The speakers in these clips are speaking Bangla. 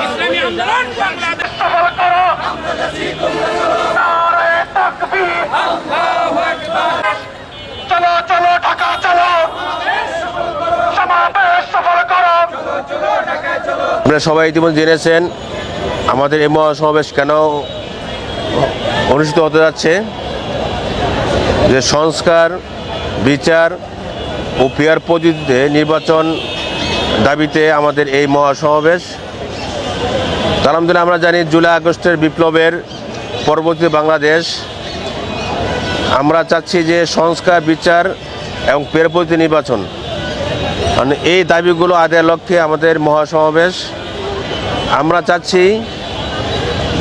ইসলামী আন্দোলন বাংলাদেশ চলো চলো ঢাকা চলো, সমাবেশ সফল করো। আপনারা সবাই ইতিমধ্যে জেনেছেন আমাদের এই মহাসমাবেশ কেন অনুষ্ঠিত হতে যাচ্ছে। যে সংস্কার, বিচার ও ফেয়ার পদ্ধতিতে নির্বাচন দাবিতে আমাদের এই মহাসমাবেশ। আলহামদুলিল্লাহ আমরা জানি জুলাই আগস্টের বিপ্লবের পরবর্তী বাংলাদেশ। আমরা চাচ্ছি যে সংস্কার, বিচার এবং ফেয়ার পদ্ধতি নির্বাচন, মানে এই দাবিগুলো আদায়ের লক্ষ্যে আমাদের মহাসমাবেশ। আমরা চাচ্ছি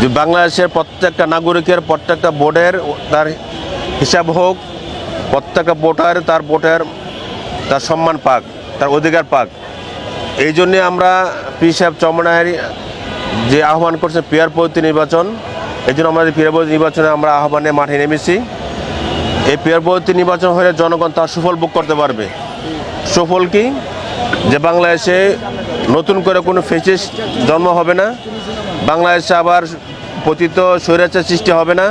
যে বাংলাদেশের প্রত্যেকটা নাগরিকের, প্রত্যেকটা ভোটের তার হিসাব হোক, প্রত্যেকটা ভোটার তার ভোটের তার সম্মান পাক, তার অধিকার পাক। এই জন্যে আমরা পীর সাহেব চরমনাইর যে আহ্বান করছে ফেয়ার পদ্ধতি নির্বাচন, এই জন্য আমাদের ফেয়ার পদ্ধতি নির্বাচনে আমরা আহ্বানে মাঠে নেমেছি। এই ফেয়ার পদ্ধতি নির্বাচন হলে জনগণ তার সুফল ভোগ করতে পারবে। সুফল কি? যে বাংলাদেশে নতুন করে কোনো ফ্যাসিস্ট জন্ম হবে না, বাংলাদেশে আবার পতিত স্বৈরাচার সৃষ্টি হবে না,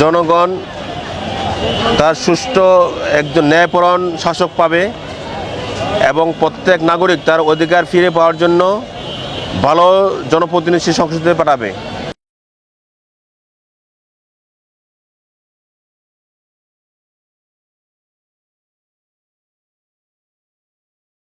জনগণ তার সুষ্ঠু একজন ন্যায়পরায়ণ শাসক পাবে এবং প্রত্যেক নাগরিক তার অধিকার ফিরে পাওয়ার জন্য ভালো জনপ্রতিনিধি সংসদে পাঠাবে।